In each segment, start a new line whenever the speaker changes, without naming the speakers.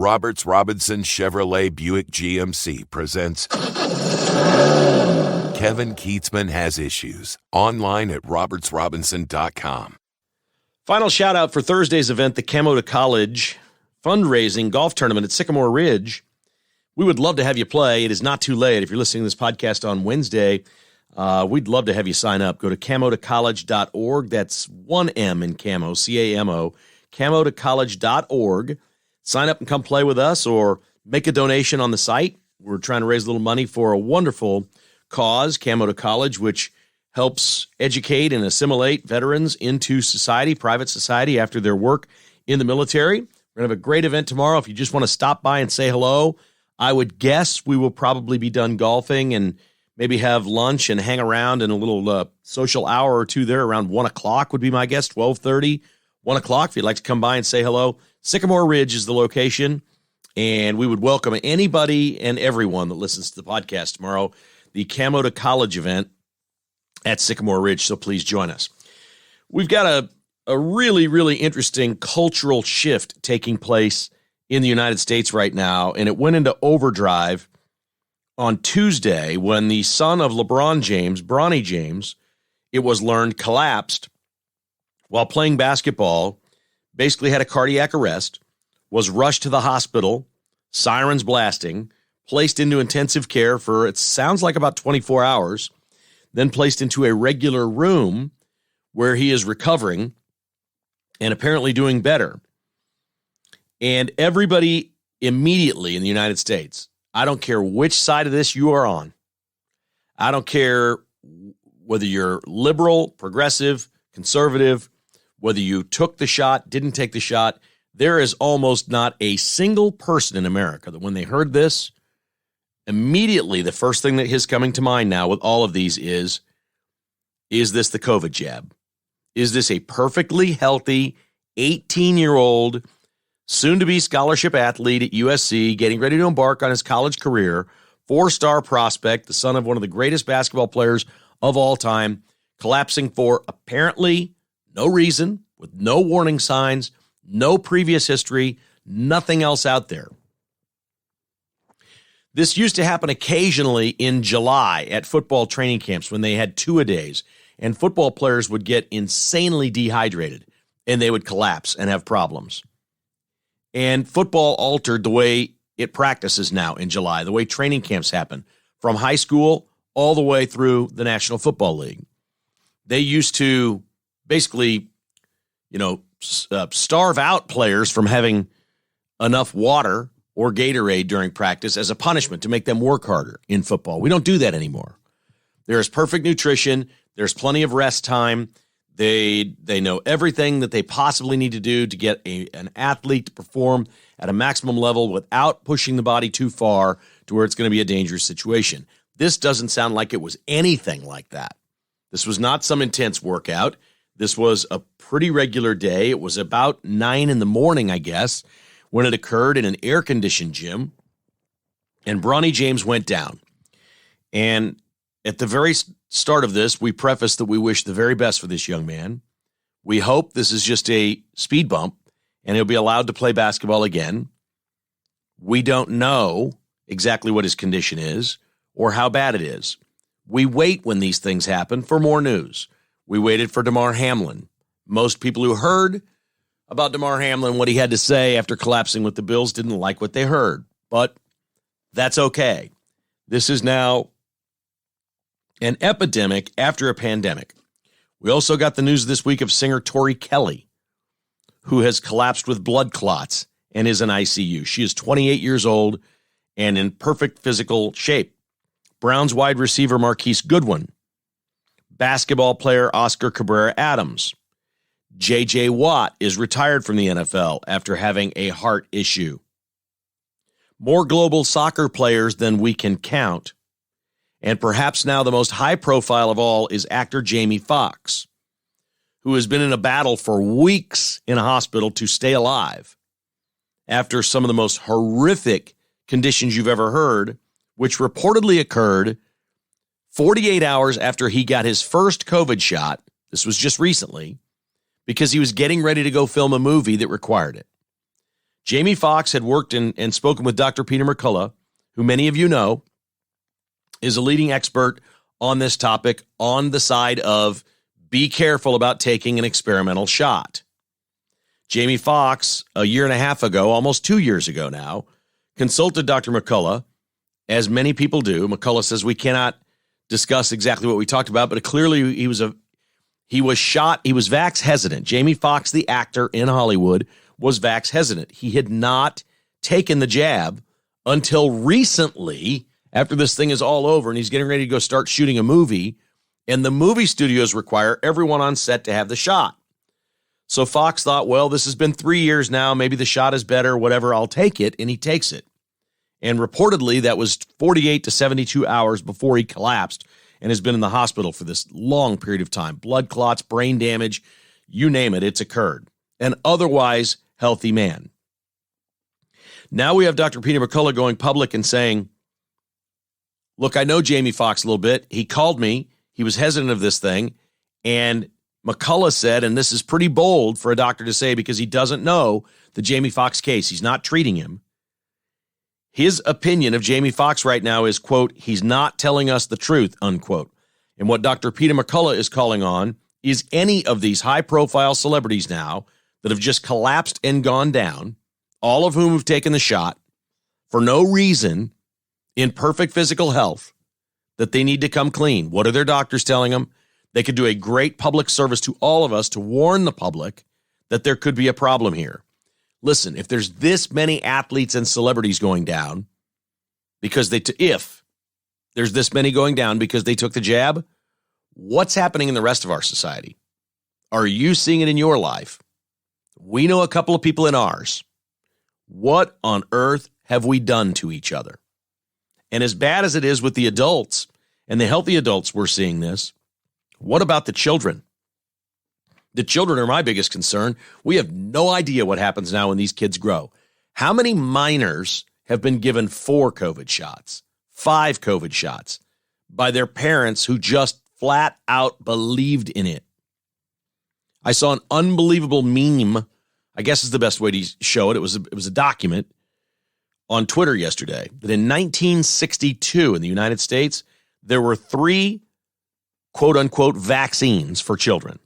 Roberts Robinson Chevrolet Buick GMC presents Kevin Keatsman Has Issues, online at robertsrobinson.com.
Final shout out for Thursday's event, the Camo to College fundraising golf tournament at Sycamore Ridge. We would love to have you play. It is not too late. If you're listening to this podcast on Wednesday, we'd love to have you sign up. Go to camotocollege.org. That's one M in camo, C-A-M-O, camotocollege.org. Sign up and come play with us or make a donation on the site. We're trying to raise a little money for a wonderful cause, Camo to College, which helps educate and assimilate veterans into society, private society, after their work in the military. We're going to have a great event tomorrow. If you just want to stop by and say hello, I would guess we will probably be done golfing and maybe have lunch and hang around in a little social hour or two there around 1 o'clock would be my guess, 12:30, 1 o'clock. If you'd like to come by and say hello, Sycamore Ridge is the location, and we would welcome anybody and everyone that listens to the podcast tomorrow, the Camo to College event at Sycamore Ridge, so please join us. We've got a really, really interesting cultural shift taking place in the United States right now, and it went into overdrive on Tuesday when the son of LeBron James, Bronny James, it was learned, collapsed while playing basketball, basically had a cardiac arrest, was rushed to the hospital, sirens blasting, placed into intensive care for, it sounds like about 24 hours, then placed into a regular room where he is recovering and apparently doing better. And everybody immediately in the United States, I don't care which side of this you are on, I don't care whether you're liberal, progressive, conservative, whether you took the shot, didn't take the shot, there is almost not a single person in America that when they heard this, immediately the first thing that is coming to mind now with all of these is this the COVID jab? Is this a perfectly healthy 18-year-old, soon-to-be scholarship athlete at USC, getting ready to embark on his college career, four-star prospect, the son of one of the greatest basketball players of all time, collapsing for apparently no reason, with no warning signs, no previous history, nothing else out there. This used to happen occasionally in July at football training camps when they had two-a-days, and football players would get insanely dehydrated, and they would collapse and have problems. And football altered the way it practices now in July, the way training camps happen, from high school all the way through the National Football League. They used to basically, starve out players from having enough water or Gatorade during practice as a punishment to make them work harder in football. We don't do that anymore. There is perfect nutrition. There's plenty of rest time. They know everything that they possibly need to do to get an athlete to perform at a maximum level without pushing the body too far to where it's going to be a dangerous situation. This doesn't sound like it was anything like that. This was not some intense workout. This was a pretty regular day. It was about 9 in the morning, I guess, when it occurred in an air-conditioned gym, and Bronny James went down. And at the very start of this, we preface that we wish the very best for this young man. We hope this is just a speed bump, and he'll be allowed to play basketball again. We don't know exactly what his condition is or how bad it is. We wait when these things happen for more news. We waited for Damar Hamlin. Most people who heard about Damar Hamlin, what he had to say after collapsing with the Bills, didn't like what they heard. But that's okay. This is now an epidemic after a pandemic. We also got the news this week of singer Tori Kelly, who has collapsed with blood clots and is in ICU. She is 28 years old and in perfect physical shape. Browns wide receiver Marquise Goodwin, basketball player Oscar Cabrera Adams. J.J. Watt is retired from the NFL after having a heart issue. More global soccer players than we can count. And perhaps now the most high profile of all is actor Jamie Foxx, who has been in a battle for weeks in a hospital to stay alive after some of the most horrific conditions you've ever heard, which reportedly occurred 48 hours after he got his first COVID shot. This was just recently, because he was getting ready to go film a movie that required it. Jamie Foxx had worked and spoken with Dr. Peter McCullough, who many of you know is a leading expert on this topic on the side of be careful about taking an experimental shot. Jamie Foxx, a year and a half ago, almost 2 years ago now, consulted Dr. McCullough, as many people do. McCullough says we cannot discuss exactly what we talked about, but clearly he was vax hesitant. Jamie Foxx, the actor in Hollywood, was vax hesitant. He had not taken the jab until recently, after this thing is all over and he's getting ready to go start shooting a movie, and the movie studios require everyone on set to have the shot. So Fox thought, well, this has been 3 years now. Maybe the shot is better, whatever. I'll take it. And he takes it. And reportedly, that was 48 to 72 hours before he collapsed and has been in the hospital for this long period of time. Blood clots, brain damage, you name it, it's occurred. An otherwise healthy man. Now we have Dr. Peter McCullough going public and saying, look, I know Jamie Foxx a little bit. He called me. He was hesitant of this thing. And McCullough said, and this is pretty bold for a doctor to say because he doesn't know the Jamie Foxx case. He's not treating him. His opinion of Jamie Foxx right now is, quote, he's not telling us the truth, unquote. And what Dr. Peter McCullough is calling on is any of these high-profile celebrities now that have just collapsed and gone down, all of whom have taken the shot for no reason, in perfect physical health, that they need to come clean. What are their doctors telling them? They could do a great public service to all of us to warn the public that there could be a problem here. Listen, if there's this many athletes and celebrities going down because if there's this many going down because they took the jab, what's happening in the rest of our society? Are you seeing it in your life? We know a couple of people in ours. What on earth have we done to each other? And as bad as it is with the adults and the healthy adults, we're seeing this. What about the children? The children are my biggest concern. We have no idea what happens now when these kids grow. How many minors have been given 4 COVID shots, 5 COVID shots by their parents who just flat out believed in it? I saw an unbelievable meme, I guess is the best way to show it. It was a document on Twitter yesterday that in 1962 in the United States, there were 3 quote-unquote vaccines for children.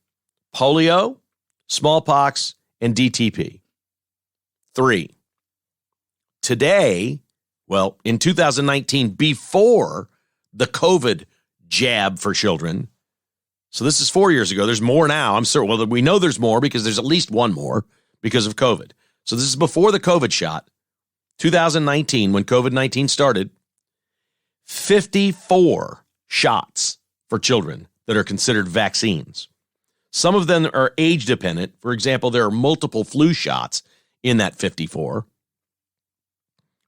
Polio, smallpox, and DTP. 3. Today, well, in 2019, before the COVID jab for children, so this is 4 years ago, there's more now. I'm certain, well, we know there's more because there's at least one more because of COVID. So this is before the COVID shot, 2019, when COVID-19 started, 54 shots for children that are considered vaccines. Some of them are age dependent. For example, there are multiple flu shots in that 54.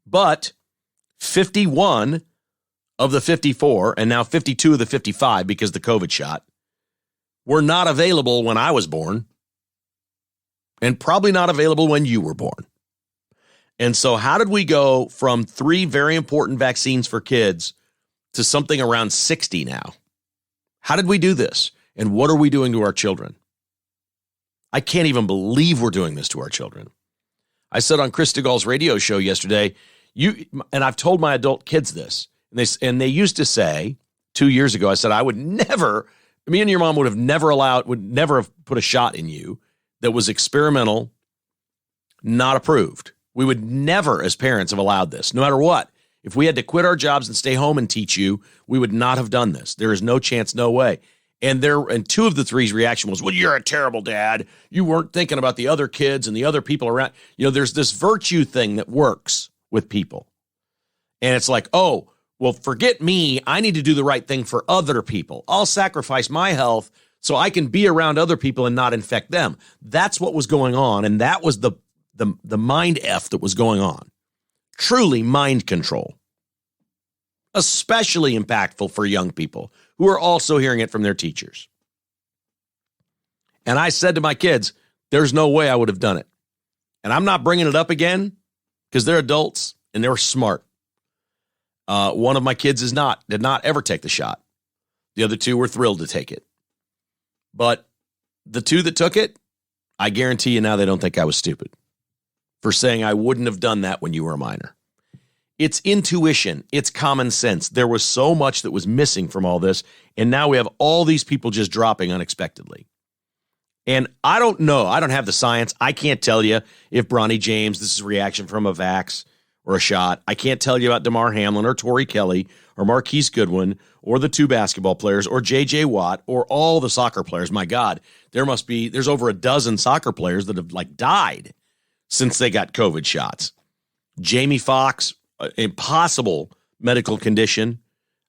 But 51 of the 54, and now 52 of the 55 because of the COVID shot, were not available when I was born, and probably not available when you were born. And so how did we go from 3 very important vaccines for kids to something around 60 now? How did we do this? And what are we doing to our children? I can't even believe we're doing this to our children. I said on Chris DeGaule's radio show yesterday, and I've told my adult kids this, and they used to say 2 years ago, I said, I would never, me and your mom would never have put a shot in you that was experimental, not approved. We would never, as parents, have allowed this, no matter what. If we had to quit our jobs and stay home and teach you, we would not have done this. There is no chance, no way. And 2 of the 3's reaction was, well, you're a terrible dad. You weren't thinking about the other kids and the other people around. You know, there's this virtue thing that works with people. And it's like, oh, well, forget me. I need to do the right thing for other people. I'll sacrifice my health so I can be around other people and not infect them. That's what was going on. And that was the mind F that was going on. Truly mind control. Especially impactful for young people who are also hearing it from their teachers. And I said to my kids, there's no way I would have done it. And I'm not bringing it up again because they're adults and they're smart. One of my kids did not ever take the shot. The other 2 were thrilled to take it. But the 2 that took it, I guarantee you now they don't think I was stupid. for saying I wouldn't have done that when you were a minor. It's intuition. It's common sense. There was so much that was missing from all this, and now we have all these people just dropping unexpectedly. And I don't know. I don't have the science. I can't tell you if Bronny James, this is a reaction from a vax or a shot. I can't tell you about DeMar Hamlin or Torrey Kelly or Marquise Goodwin or the 2 basketball players or J.J. Watt or all the soccer players. My God, there's over a dozen soccer players that have died since they got COVID shots. Jamie Foxx, impossible medical condition.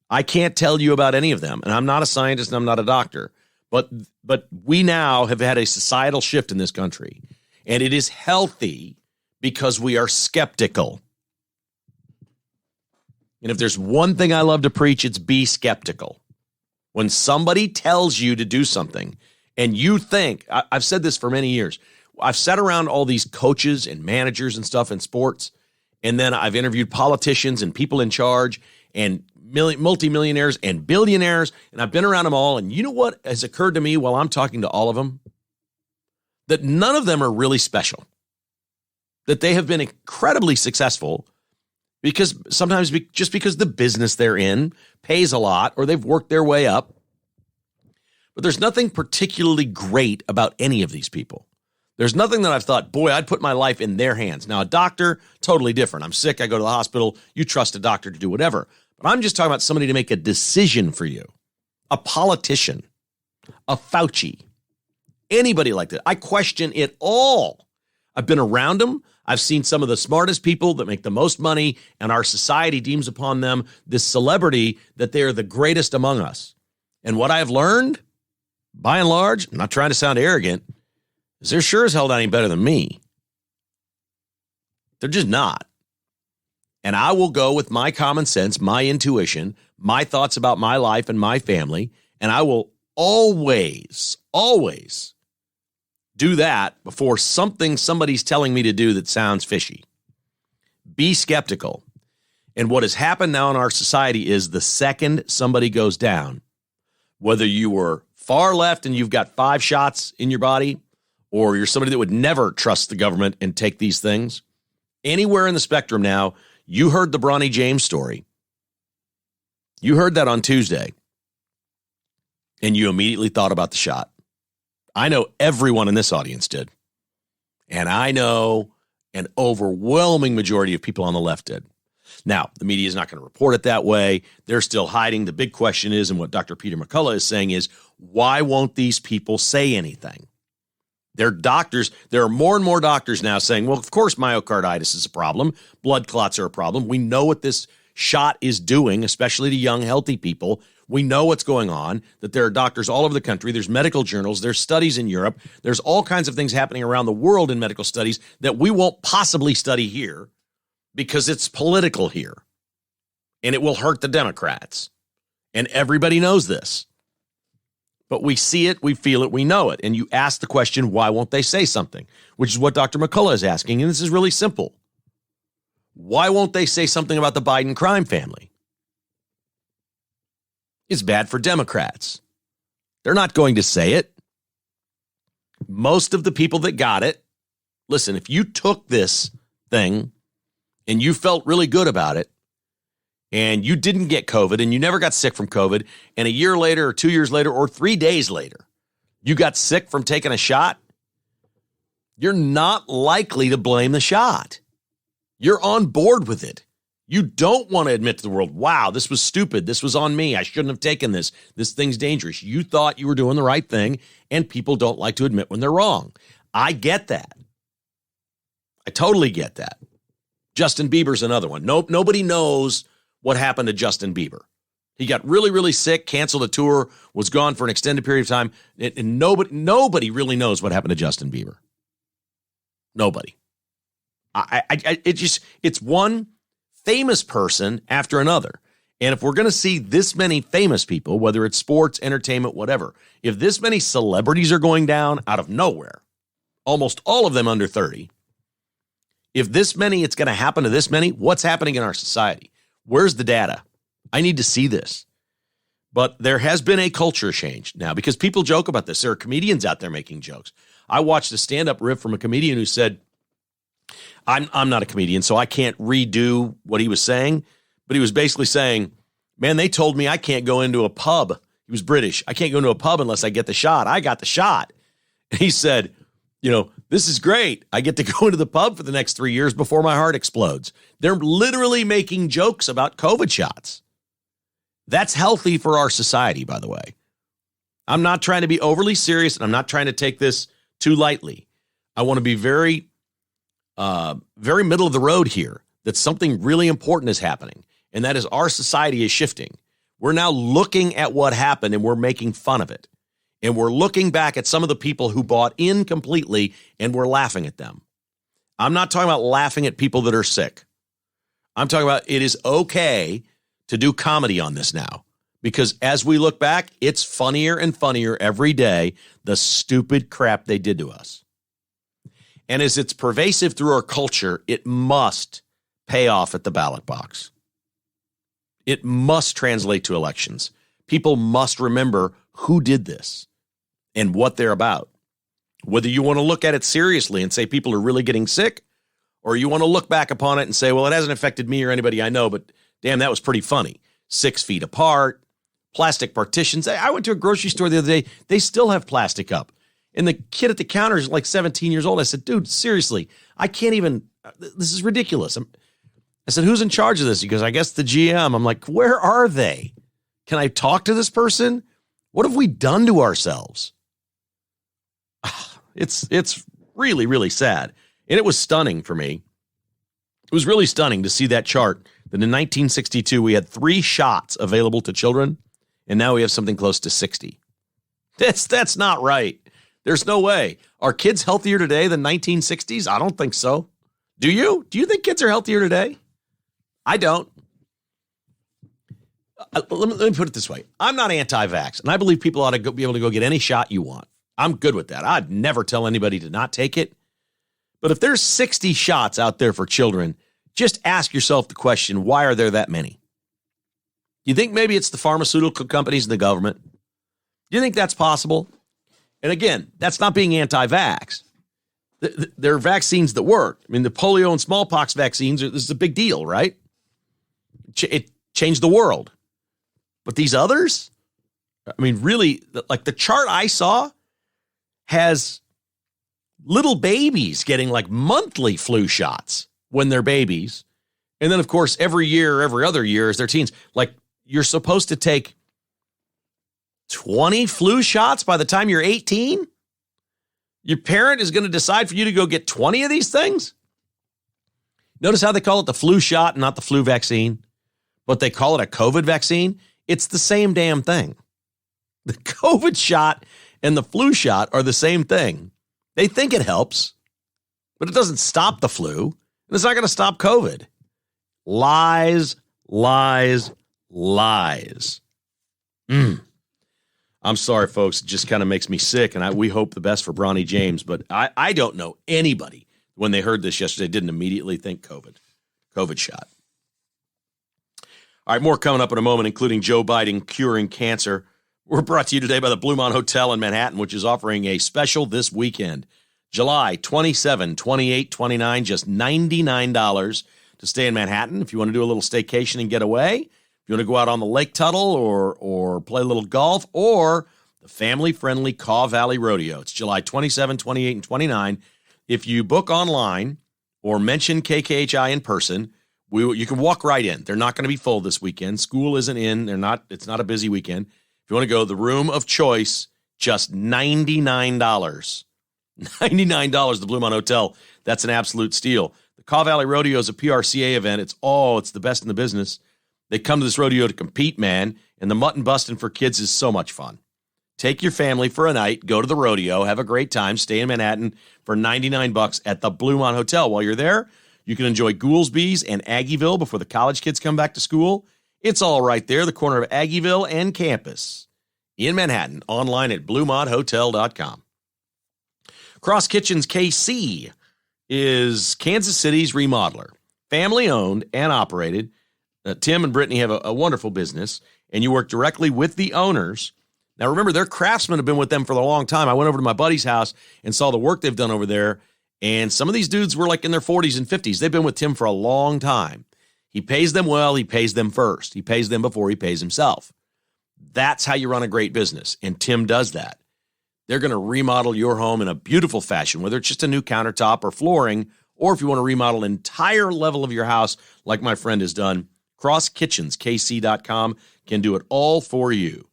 I can't tell you about any of them. And I'm not a scientist and I'm not a doctor. But we now have had a societal shift in this country, and it is healthy because we are skeptical. And if there's one thing I love to preach, it's be skeptical. When somebody tells you to do something and you think, I've said this for many years, I've sat around all these coaches and managers and stuff in sports, and then I've interviewed politicians and people in charge and multimillionaires and billionaires, and I've been around them all, and you know what has occurred to me while I'm talking to all of them? That none of them are really special. That they have been incredibly successful because sometimes just because the business they're in pays a lot or they've worked their way up. But there's nothing particularly great about any of these people. There's nothing that I've thought, boy, I'd put my life in their hands. Now, a doctor, totally different. I'm sick, I go to the hospital, you trust a doctor to do whatever. But I'm just talking about somebody to make a decision for you. A politician, a Fauci, anybody like that. I question it all. I've been around them. I've seen some of the smartest people that make the most money, and our society deems upon them this celebrity that they are the greatest among us. And what I have learned, by and large, I'm not trying to sound arrogant, is they're sure as hell not any better than me. They're just not. And I will go with my common sense, my intuition, my thoughts about my life and my family, and I will always do that before somebody's telling me to do that sounds fishy. Be skeptical. And what has happened now in our society is the second somebody goes down, whether you were far left and you've got 5 shots in your body, or you're somebody that would never trust the government and take these things, anywhere in the spectrum now, you heard the Bronny James story. You heard that on Tuesday, and you immediately thought about the shot. I know everyone in this audience did. And I know an overwhelming majority of people on the left did. Now, the media is not going to report it that way. They're still hiding. The big question is, and what Dr. Peter McCullough is saying is, why won't these people say anything? They're doctors. There are more and more doctors now saying, well, of course, myocarditis is a problem. Blood clots are a problem. We know what this shot is doing, especially to young, healthy people. We know what's going on, that there are doctors all over the country. There's medical journals. There's studies in Europe. There's all kinds of things happening around the world in medical studies that we won't possibly study here because it's political here. And it will hurt the Democrats. And everybody knows this. But we see it, we feel it, we know it. And you ask the question, why won't they say something? Which is what Dr. McCullough is asking. And this is really simple. Why won't they say something about the Biden crime family? It's bad for Democrats. They're not going to say it. Most of the people that got it, listen, if you took this thing and you felt really good about it, and you didn't get COVID, and you never got sick from COVID, and a year later or 2 years later or 3 days later, you got sick from taking a shot, you're not likely to blame the shot. You're on board with it. You don't want to admit to the world, wow, this was stupid. This was on me. I shouldn't have taken this. This thing's dangerous. You thought you were doing the right thing, and people don't like to admit when they're wrong. I get that. I totally get that. Justin Bieber's another one. Nobody knows what happened to Justin Bieber. He got really, really sick, canceled a tour, was gone for an extended period of time, and nobody really knows what happened to Justin Bieber. Nobody. It's one famous person after another. And if we're going to see this many famous people, whether it's sports, entertainment, whatever, if this many celebrities are going down out of nowhere, almost all of them under 30, if this many, it's going to happen to this many, what's happening in our society? Where's the data? I need to see this. But there has been a culture change now because people joke about this. There are comedians out there making jokes. I watched a stand-up riff from a comedian who said, I'm not a comedian, so I can't redo what he was saying, but he was basically saying, man, they told me I can't go into a pub. He was British. I can't go into a pub unless I get the shot. I got the shot. And he said, this is great. I get to go into the pub for the next 3 years before my heart explodes. They're literally making jokes about COVID shots. That's healthy for our society, by the way. I'm not trying to be overly serious, and I'm not trying to take this too lightly. I want to be very, very middle of the road here, that something really important is happening, and that is our society is shifting. We're now looking at what happened, and we're making fun of it. And we're looking back at some of the people who bought in completely, and we're laughing at them. I'm not talking about laughing at people that are sick. I'm talking about it is okay to do comedy on this now. Because as we look back, it's funnier and funnier every day, the stupid crap they did to us. And as it's pervasive through our culture, it must pay off at the ballot box. It must translate to elections. People must remember who did this and what they're about. Whether you want to look at it seriously and say people are really getting sick, or you want to look back upon it and say, well, it hasn't affected me or anybody I know, but damn, that was pretty funny. 6 feet apart, plastic partitions. I went to a grocery store the other day. They still have plastic up. And the kid at the counter is like 17 years old. I said, dude, seriously, I can't even, this is ridiculous. I said, who's in charge of this? He goes, I guess the GM. I'm like, where are they? Can I talk to this person? What have we done to ourselves? It's really, really sad. And it was stunning for me. It was really stunning to see that chart that in 1962, we had 3 shots available to children. And now we have something close to 60. That's not right. There's no way. Are kids healthier today than 1960s? I don't think so. Do you? Do you think kids are healthier today? I don't. Let me put it this way. I'm not anti-vax, and I believe people ought to be able to go get any shot you want. I'm good with that. I'd never tell anybody to not take it. But if there's 60 shots out there for children, just ask yourself the question, why are there that many? You think maybe it's the pharmaceutical companies and the government? Do you think that's possible? And again, that's not being anti-vax. There are vaccines that work. I mean, the polio and smallpox vaccines, this is a big deal, right? It changed the world. But these others, I mean, really, like the chart I saw has little babies getting like monthly flu shots when they're babies. And then, of course, every year, every other year as they're teens, like you're supposed to take 20 flu shots by the time you're 18? Your parent is going to decide for you to go get 20 of these things? Notice how they call it the flu shot, not the flu vaccine, but they call it a COVID vaccine. It's the same damn thing. The COVID shot and the flu shot are the same thing. They think it helps, but it doesn't stop the flu, and it's not going to stop COVID. Lies, lies, lies. I'm sorry, folks. It just kind of makes me sick, and we hope the best for Bronny James, but I don't know anybody, when they heard this yesterday, didn't immediately think COVID shot. All right, more coming up in a moment, including Joe Biden curing cancer. We're brought to you today by the Bluemont Hotel in Manhattan, which is offering a special this weekend, July 27, 28, 29, just $99 to stay in Manhattan. If you want to do a little staycation and get away, if you want to go out on the Lake Tuttle or play a little golf, or the family-friendly Caw Valley Rodeo. It's July 27, 28, and 29. If you book online or mention KKHI in person, you can walk right in. They're not going to be full this weekend. School isn't in. It's not a busy weekend. If you want to go, the room of choice, just $99. $99, the Bluemont Hotel. That's an absolute steal. The Caw Valley Rodeo is a PRCA event. It's the best in the business. They come to this rodeo to compete, man, and the mutton busting for kids is so much fun. Take your family for a night, go to the rodeo, have a great time, stay in Manhattan for $99 at the Bluemont Hotel. While you're there, you can enjoy Goolsby's and Aggieville before the college kids come back to school. It's all right there, the corner of Aggieville and Campus in Manhattan, online at BluemontHotel.com. Cross Kitchens KC is Kansas City's remodeler, family-owned and operated. Tim and Brittany have a wonderful business, and you work directly with the owners. Now, remember, their craftsmen have been with them for a long time. I went over to my buddy's house and saw the work they've done over there, And some of these dudes were like in their 40s and 50s. They've been with Tim for a long time. He pays them well. He pays them first. He pays them before he pays himself. That's how you run a great business, and Tim does that. They're going to remodel your home in a beautiful fashion, whether it's just a new countertop or flooring, or if you want to remodel an entire level of your house like my friend has done, crosskitchenskc.com can do it all for you.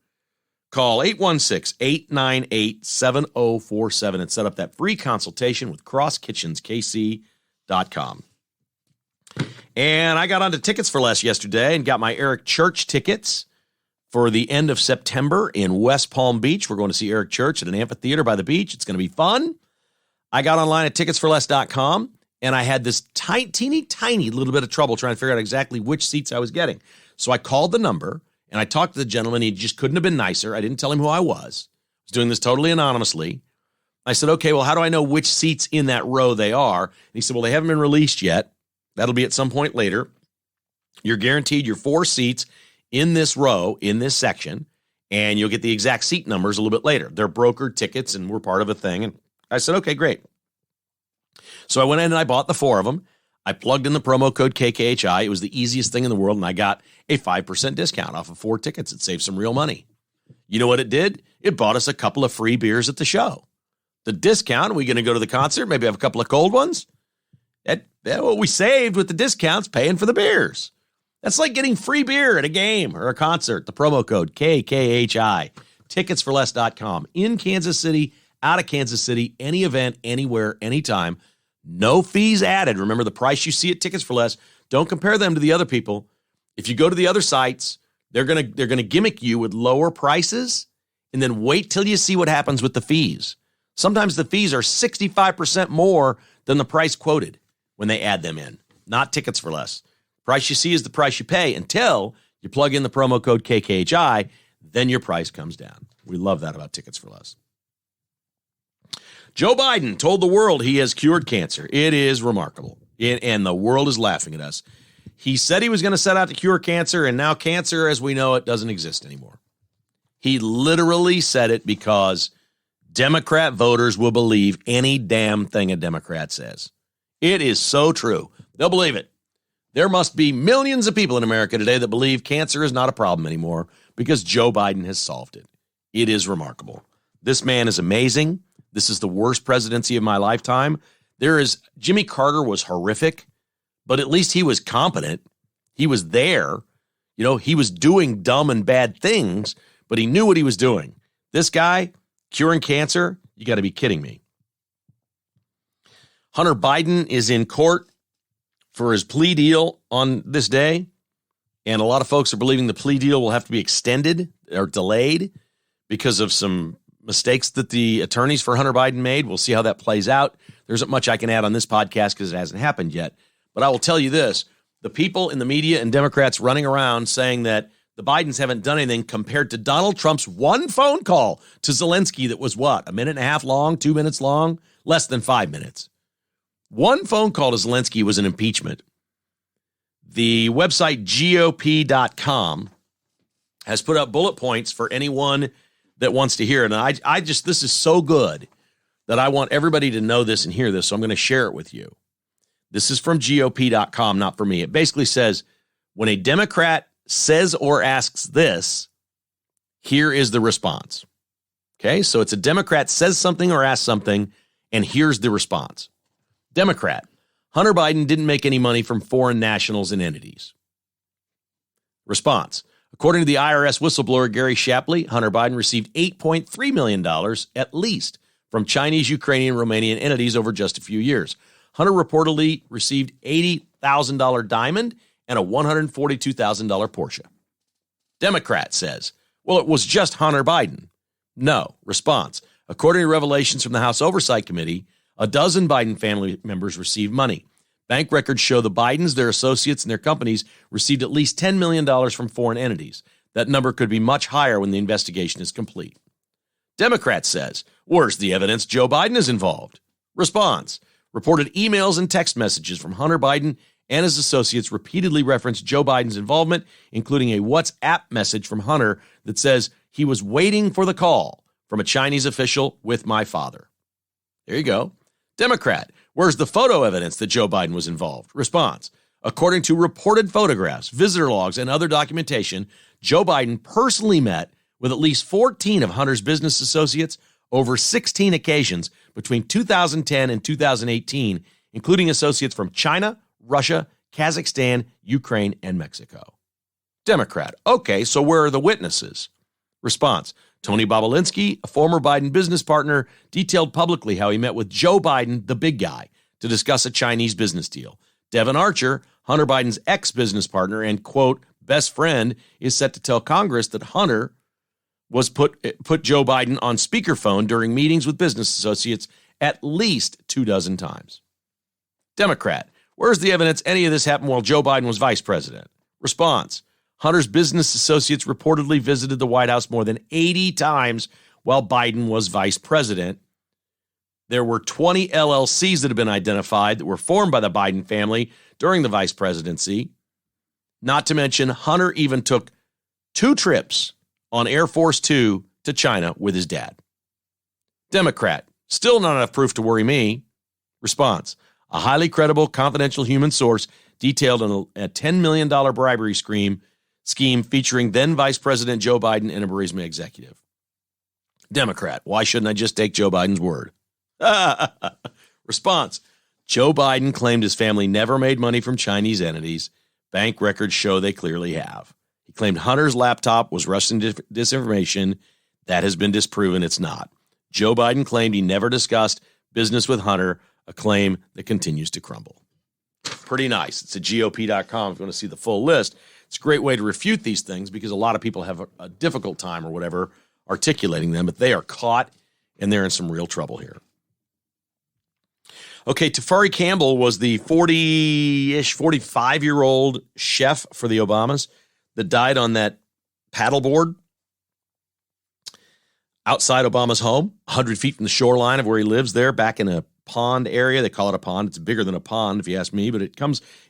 Call 816-898-7047 and set up that free consultation with crosskitchenskc.com. And I got onto Tickets for Less yesterday and got my Eric Church tickets for the end of September in West Palm Beach. We're going to see Eric Church at an amphitheater by the beach. It's going to be fun. I got online at ticketsforless.com, and I had this teeny tiny little bit of trouble trying to figure out exactly which seats I was getting. So I called the number, and I talked to the gentleman. He just couldn't have been nicer. I didn't tell him who I was. I was doing this totally anonymously. I said, okay, well, how do I know which seats in that row they are? And he said, well, they haven't been released yet. That'll be at some point later. You're guaranteed your 4 seats in this row, in this section, and you'll get the exact seat numbers a little bit later. They're brokered tickets, and we're part of a thing. And I said, okay, great. So I went in and I bought the 4 of them. I plugged in the promo code KKHI. It was the easiest thing in the world, and I got a 5% discount off of 4 tickets. It saved some real money. You know what it did? It bought us a couple of free beers at the show. The discount, are we going to go to the concert, maybe have a couple of cold ones? That what we saved with the discounts, paying for the beers. That's like getting free beer at a game or a concert. The promo code KKHI, ticketsforless.com. In Kansas City, out of Kansas City, any event, anywhere, anytime. No fees added. Remember the price you see at Tickets for Less. Don't compare them to the other people. If you go to the other sites, they're gonna gimmick you with lower prices, and then wait till you see what happens with the fees. Sometimes the fees are 65% more than the price quoted when they add them in. Not Tickets for Less. Price you see is the price you pay until you plug in the promo code KKHI, then your price comes down. We love that about Tickets for Less. Joe Biden told the world he has cured cancer. It is remarkable, and the world is laughing at us. He said he was going to set out to cure cancer, and now cancer, as we know it, doesn't exist anymore. He literally said it because Democrat voters will believe any damn thing a Democrat says. It is so true. They'll believe it. There must be millions of people in America today that believe cancer is not a problem anymore because Joe Biden has solved it. It is remarkable. This man is amazing. This is the worst presidency of my lifetime. Jimmy Carter was horrific, but at least he was competent. He was there. You know, he was doing dumb and bad things, but he knew what he was doing. This guy, curing cancer, you got to be kidding me. Hunter Biden is in court for his plea deal on this day, and a lot of folks are believing the plea deal will have to be extended or delayed because of some mistakes that the attorneys for Hunter Biden made. We'll see how that plays out. There isn't much I can add on this podcast because it hasn't happened yet, but I will tell you this. The people in the media and Democrats running around saying that the Bidens haven't done anything compared to Donald Trump's one phone call to Zelensky that was what, a minute and a half long, 2 minutes long, less than 5 minutes. One phone call to Zelensky was an impeachment. The website GOP.com has put up bullet points for anyone that wants to hear it. And I just, this is so good that I want everybody to know this and hear this. So I'm going to share it with you. This is from GOP.com, not for me. It basically says, when a Democrat says or asks this, here is the response. Okay, so it's a Democrat says something or asks something, and here's the response. Democrat, Hunter Biden didn't make any money from foreign nationals and entities. Response, according to the IRS whistleblower Gary Shapley, Hunter Biden received $8.3 million at least from Chinese, Ukrainian, Romanian entities over just a few years. Hunter reportedly received $80,000 diamond and a $142,000 Porsche. Democrat says, well, it was just Hunter Biden. No. Response, according to revelations from the House Oversight Committee, a dozen Biden family members received money. Bank records show the Bidens, their associates, and their companies received at least $10 million from foreign entities. That number could be much higher when the investigation is complete. Democrat says, where's the evidence Joe Biden is involved? Response, reported emails and text messages from Hunter Biden and his associates repeatedly referenced Joe Biden's involvement, including a WhatsApp message from Hunter that says he was waiting for the call from a Chinese official with my father. There you go. Democrat, where's the photo evidence that Joe Biden was involved? Response, according to reported photographs, visitor logs, and other documentation, Joe Biden personally met with at least 14 of Hunter's business associates over 16 occasions between 2010 and 2018, including associates from China, Russia, Kazakhstan, Ukraine, and Mexico. Democrat, okay, so where are the witnesses? Response, Tony Bobolinsky, a former Biden business partner, detailed publicly how he met with Joe Biden, the big guy, to discuss a Chinese business deal. Devin Archer, Hunter Biden's ex-business partner and, quote, best friend, is set to tell Congress that Hunter was put Joe Biden on speakerphone during meetings with business associates at least 24 times. Democrat, where's the evidence any of this happened while Joe Biden was vice president? Response, Hunter's business associates reportedly visited the White House more than 80 times while Biden was vice president. There were 20 LLCs that have been identified that were formed by the Biden family during the vice presidency. Not to mention, Hunter even took 2 trips on Air Force Two to China with his dad. Democrat, still not enough proof to worry me. Response, a highly credible, confidential human source detailed a $10 million bribery scheme featuring then Vice President Joe Biden and a Burisma executive. Democrat, why shouldn't I just take Joe Biden's word? Response, Joe Biden claimed his family never made money from Chinese entities. Bank records show they clearly have. He claimed Hunter's laptop was Russian disinformation. That has been disproven. It's not. Joe Biden claimed he never discussed business with Hunter, a claim that continues to crumble. Pretty nice. It's at GOP.com if you want to see the full list. It's a great way to refute these things because a lot of people have a difficult time or whatever articulating them, but they are caught and they're in some real trouble here. Okay, Tafari Campbell was the 40-ish, 45-year-old chef for the Obamas that died on that paddleboard outside Obama's home, 100 feet from the shoreline of where he lives there, back in a pond area. They call it a pond. It's bigger than a pond, if you ask me, but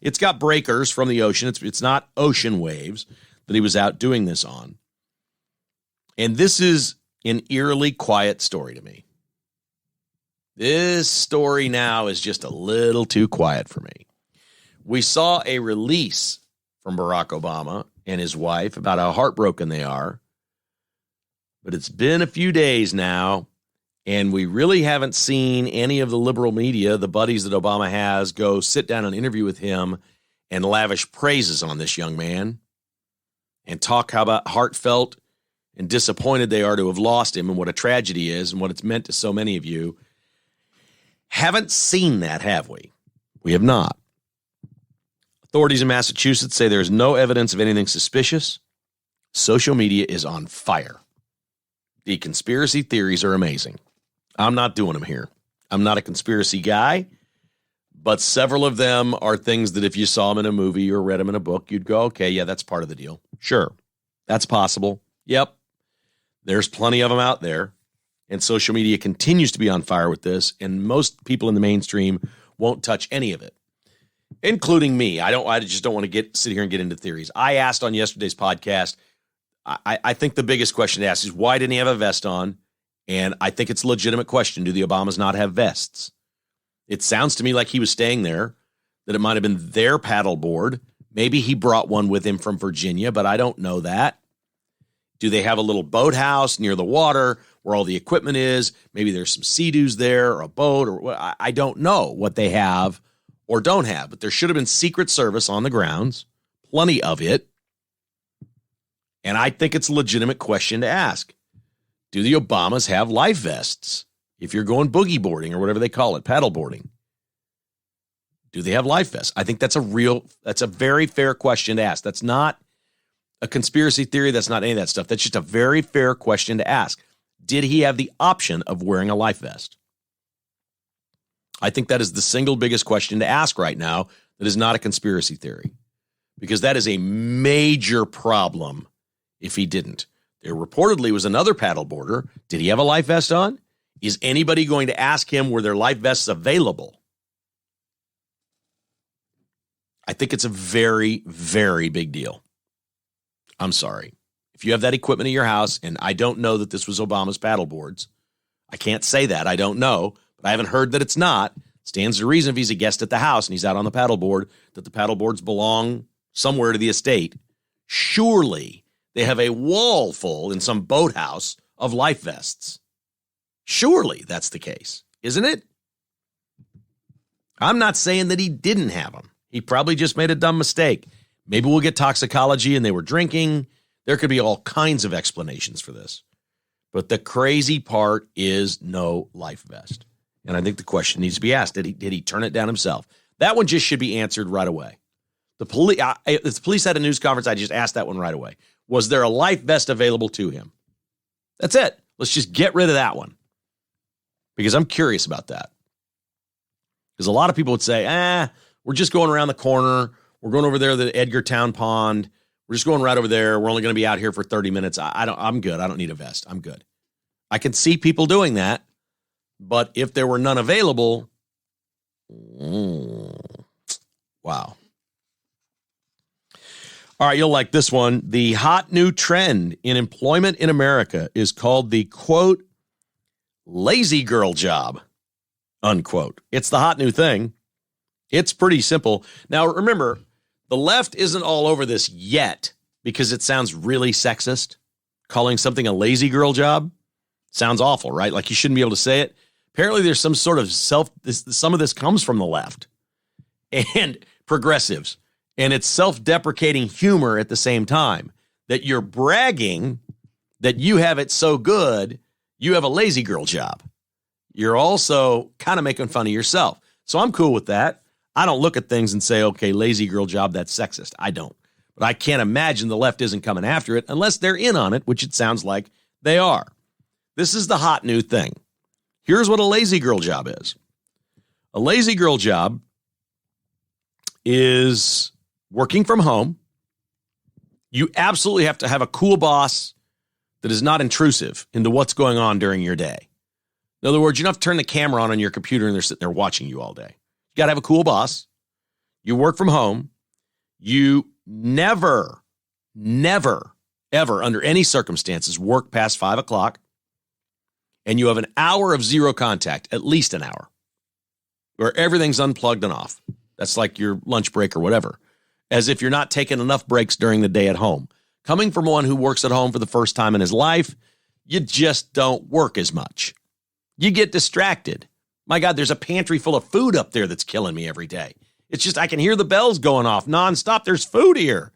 it's got breakers from the ocean. It's not ocean waves that he was out doing this on. And this is an eerily quiet story to me. This story now is just a little too quiet for me. We saw a release from Barack Obama and his wife about how heartbroken they are. But it's been a few days now, and we really haven't seen any of the liberal media, the buddies that Obama has, go sit down and interview with him and lavish praises on this young man and talk how about heartfelt and disappointed they are to have lost him and what a tragedy is and what it's meant to so many of you. Haven't seen that, have we? We have not. Authorities in Massachusetts say there's no evidence of anything suspicious. Social media is on fire. The conspiracy theories are amazing. I'm not doing them here. I'm not a conspiracy guy, but several of them are things that if you saw them in a movie or read them in a book, you'd go, okay, yeah, that's part of the deal. Sure, that's possible. Yep, there's plenty of them out there, and social media continues to be on fire with this, and most people in the mainstream won't touch any of it, including me. I just don't want to sit here and get into theories. I asked on yesterday's podcast, I think the biggest question to ask is why didn't he have a vest on? And I think it's a legitimate question. Do the Obamas not have vests? It sounds to me like he was staying there, that it might have been their paddleboard. Maybe he brought one with him from Virginia, but I don't know that. Do they have a little boathouse near the water where all the equipment is? Maybe there's some sea-doos there or a boat, or I don't know what they have or don't have, but there should have been Secret Service on the grounds, plenty of it. And I think it's a legitimate question to ask. Do the Obamas have life vests? If you're going boogie boarding or whatever they call it, paddle boarding, do they have life vests? I think that's a very fair question to ask. That's not a conspiracy theory. That's not any of that stuff. That's just a very fair question to ask. Did he have the option of wearing a life vest? I think that is the single biggest question to ask right now that is not a conspiracy theory, because that is a major problem if he didn't. There reportedly was another paddleboarder. Did he have a life vest on? Is anybody going to ask him, were there life vests available? I think it's a very, very big deal. I'm sorry. If you have that equipment at your house, and I don't know that this was Obama's paddleboards, I can't say that. I don't know, but I haven't heard that it's not. Stands to reason if he's a guest at the house and he's out on the paddleboard, that the paddleboards belong somewhere to the estate. Surely they have a wall full in some boathouse of life vests. Surely that's the case, isn't it? I'm not saying that he didn't have them. He probably just made a dumb mistake. Maybe we'll get toxicology and they were drinking. There could be all kinds of explanations for this. But the crazy part is no life vest. And I think the question needs to be asked, did he turn it down himself? That one just should be answered right away. If the police had a news conference, I just asked that one right away. Was there a life vest available to him? That's it. Let's just get rid of that one. Because I'm curious about that. Because a lot of people would say, we're just going around the corner. We're going over there to the Edgartown Pond. We're just going right over there. We're only going to be out here for 30 minutes. I'm good. I don't need a vest. I'm good. I can see people doing that. But if there were none available, wow. All right, you'll like this one. The hot new trend in employment in America is called the, quote, lazy girl job, unquote. It's the hot new thing. It's pretty simple. Now, remember, the left isn't all over this yet because it sounds really sexist. Calling something a lazy girl job sounds awful, right? Like you shouldn't be able to say it. Apparently, there's some sort of some of this comes from the left and progressives. And it's self-deprecating humor at the same time, that you're bragging that you have it so good, you have a lazy girl job. You're also kind of making fun of yourself. So I'm cool with that. I don't look at things and say, okay, lazy girl job, that's sexist. I don't. But I can't imagine the left isn't coming after it unless they're in on it, which it sounds like they are. This is the hot new thing. Here's what a lazy girl job is. A lazy girl job is working from home. You absolutely have to have a cool boss that is not intrusive into what's going on during your day. In other words, you don't have to turn the camera on your computer and they're sitting there watching you all day. You got to have a cool boss. You work from home. You never, ever, under any circumstances, work past 5 o'clock. And you have an hour of zero contact, at least an hour, where everything's unplugged and off. That's like your lunch break or whatever. As if you're not taking enough breaks during the day at home. Coming from one who works at home for the first time in his life, you just don't work as much. You get distracted. My God, there's a pantry full of food up there that's killing me every day. It's just I can hear the bells going off nonstop. There's food here.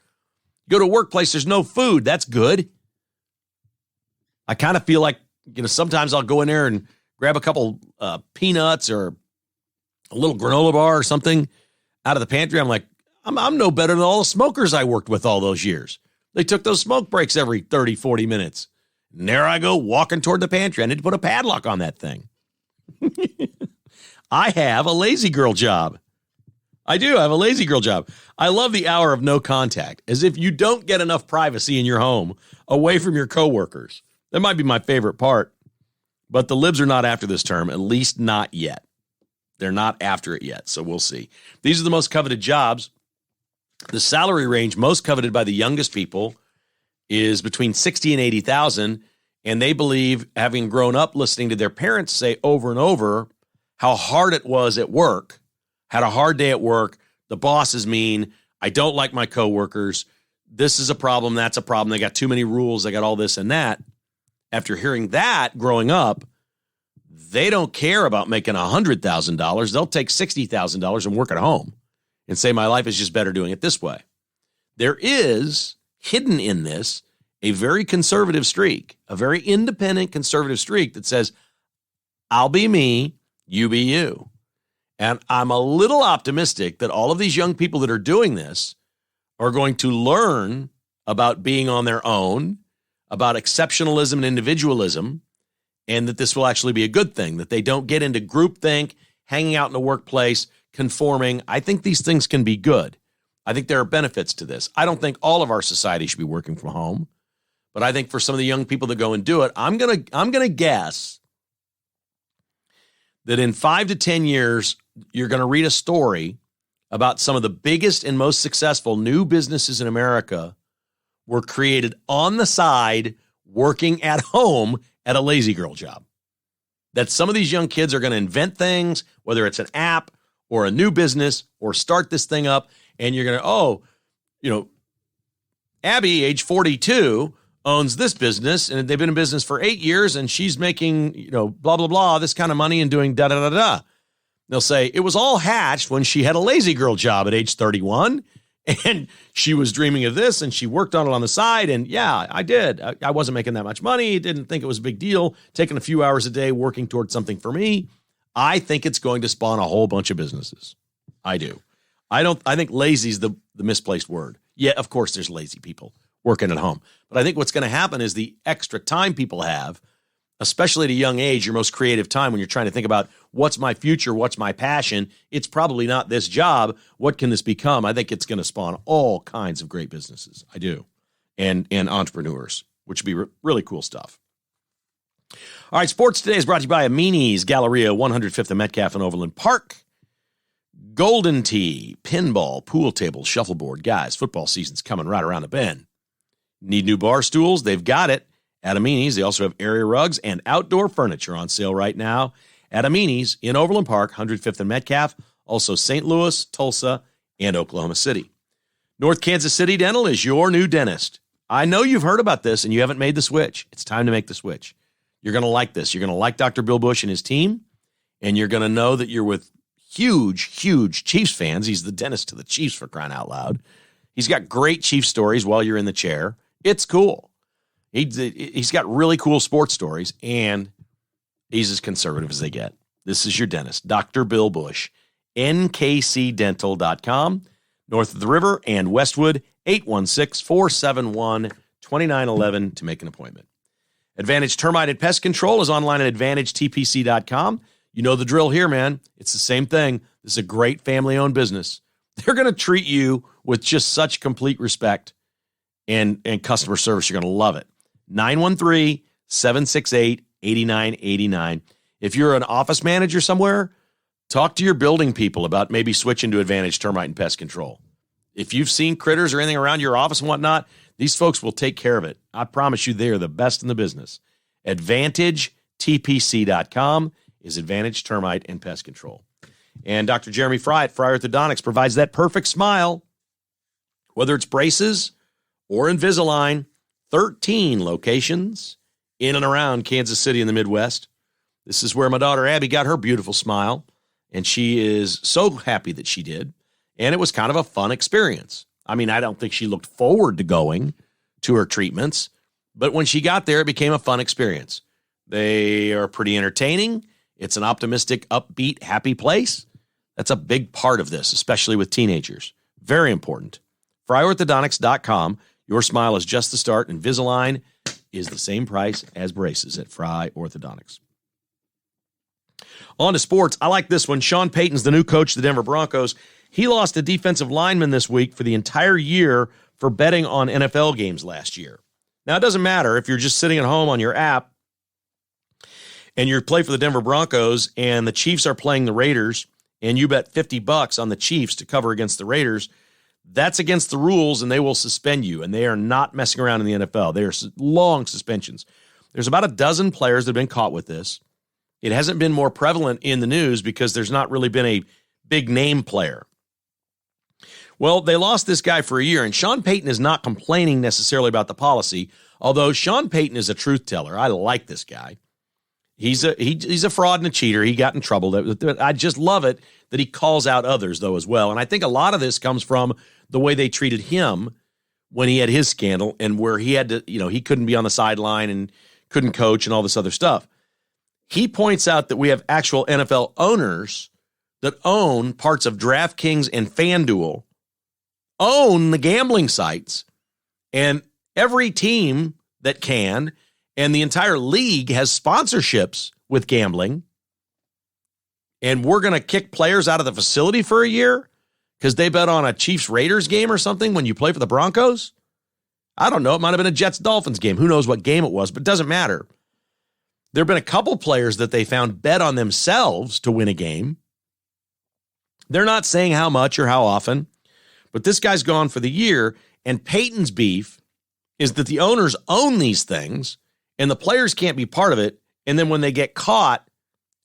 Go to a workplace, there's no food. That's good. I kind of feel like, sometimes I'll go in there and grab a couple peanuts or a little granola bar or something out of the pantry. I'm like, I'm no better than all the smokers I worked with all those years. They took those smoke breaks every 30, 40 minutes. And there I go walking toward the pantry. I need to put a padlock on that thing. I have a lazy girl job. I do. I have a lazy girl job. I love the hour of no contact, as if you don't get enough privacy in your home away from your coworkers. That might be my favorite part. But the libs are not after this term, at least not yet. They're not after it yet, so we'll see. These are the most coveted jobs. The salary range most coveted by the youngest people is between 60 and 80,000, and they believe, having grown up listening to their parents say over and over how hard it was at work, had a hard day at work, the boss is mean, I don't like my coworkers, this is a problem, that's a problem, they got too many rules, they got all this and that. After hearing that growing up, they don't care about making $100,000. They'll take $60,000 and work at home and say, my life is just better doing it this way. There is, hidden in this, a very conservative streak, a very independent conservative streak that says, I'll be me, you be you. And I'm a little optimistic that all of these young people that are doing this are going to learn about being on their own, about exceptionalism and individualism, and that this will actually be a good thing, that they don't get into groupthink, hanging out in the workplace, conforming. I think these things can be good. I think there are benefits to this. I don't think all of our society should be working from home, but I think for some of the young people that go and do it, I'm gonna guess that in 5 to 10 years, you're going to read a story about some of the biggest and most successful new businesses in America were created on the side, working at home at a lazy girl job. that some of these young kids are going to invent things, whether it's an app or a new business or start this thing up, and you're going to, Abby, age 42, owns this business, and they've been in business for 8 years, and she's making, blah, blah, blah, this kind of money and doing da-da-da-da. They'll say, it was all hatched when she had a lazy girl job at age 31, and she was dreaming of this, and she worked on it on the side, and yeah, I did. I wasn't making that much money, didn't think it was a big deal, taking a few hours a day working towards something for me. I think it's going to spawn a whole bunch of businesses. I do. I think lazy is the misplaced word. Yeah, of course there's lazy people working at home. But I think what's going to happen is the extra time people have, especially at a young age, your most creative time when you're trying to think about what's my future, what's my passion, it's probably not this job. What can this become? I think it's going to spawn all kinds of great businesses. I do. And entrepreneurs, which would be really cool stuff. All right, sports today is brought to you by Amini's Galleria, 105th and Metcalf in Overland Park. Golden Tee, pinball, pool table, shuffleboard. Guys, football season's coming right around the bend. Need new bar stools? They've got it at Amini's. They also have area rugs and outdoor furniture on sale right now at Amini's in Overland Park, 105th and Metcalf, also St. Louis, Tulsa, and Oklahoma City. North Kansas City Dental is your new dentist. I know you've heard about this and you haven't made the switch. It's time to make the switch. You're going to like this. You're going to like Dr. Bill Bush and his team, and you're going to know that you're with huge Chiefs fans. He's the dentist to the Chiefs, for crying out loud. He's got great Chiefs stories while you're in the chair. It's cool. He's got really cool sports stories, and he's as conservative as they get. This is your dentist, Dr. Bill Bush, nkcdental.com, north of the river and Westwood, 816-471-2911 to make an appointment. Advantage Termite and Pest Control is online at AdvantageTPC.com. You know the drill here, man. It's the same thing. This is a great family-owned business. They're going to treat you with just such complete respect and customer service. You're going to love it. 913-768-8989. If you're an office manager somewhere, talk to your building people about maybe switching to Advantage Termite and Pest Control. If you've seen critters or anything around your office and whatnot, these folks will take care of it. I promise you, they are the best in the business. AdvantageTPC.com is Advantage Termite and Pest Control. And Dr. Jeremy Fry at Fry Orthodontics provides that perfect smile, whether it's braces or Invisalign. 13 locations in and around Kansas City in the Midwest. This is where my daughter Abby got her beautiful smile, and she is so happy that she did. And it was kind of a fun experience. I mean, I don't think she looked forward to going to her treatments, but when she got there, it became a fun experience. They are pretty entertaining. It's an optimistic, upbeat, happy place. That's a big part of this, especially with teenagers. Very important. FryOrthodontics.com. Your smile is just the start. Invisalign is the same price as braces at Fry Orthodontics. On to sports. I like this one. Sean Payton's the new coach of the Denver Broncos. He lost a defensive lineman this week for the entire year for betting on NFL games last year. Now, it doesn't matter if you're just sitting at home on your app and you play for the Denver Broncos and the Chiefs are playing the Raiders and you bet $50 on the Chiefs to cover against the Raiders. That's against the rules, and they will suspend you, and they are not messing around in the NFL. They are long suspensions. There's about a dozen players that have been caught with this. It hasn't been more prevalent in the news because there's not really been a big name player. Well, they lost this guy for a year, and Sean Payton is not complaining necessarily about the policy, although Sean Payton is a truth teller. I like this guy. He's a fraud and a cheater. He got in trouble. I just love it that he calls out others, though, as well. And I think a lot of this comes from the way they treated him when he had his scandal and where he had to, he couldn't be on the sideline and couldn't coach and all this other stuff. He points out that we have actual NFL owners that own parts of DraftKings and FanDuel, own the gambling sites, and every team that can, and the entire league has sponsorships with gambling. And we're going to kick players out of the facility for a year because they bet on a Chiefs-Raiders game or something when you play for the Broncos? I don't know. It might have been a Jets-Dolphins game. Who knows what game it was, but it doesn't matter. There have been a couple players that they found bet on themselves to win a game. They're not saying how much or how often, but this guy's gone for the year, and Peyton's beef is that the owners own these things, and the players can't be part of it, and then when they get caught,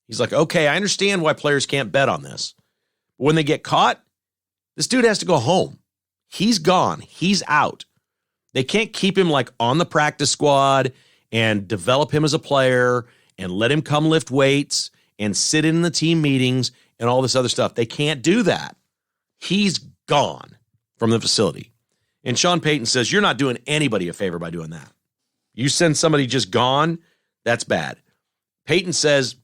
He's like, okay, I understand why players can't bet on this. But when they get caught, this dude has to go home. He's gone. He's out. They can't keep him like on the practice squad and develop him as a player and let him come lift weights and sit in the team meetings and all this other stuff. They can't do that. He's gone from the facility. And Sean Payton says, you're not doing anybody a favor by doing that. You send somebody just gone, that's bad. Payton says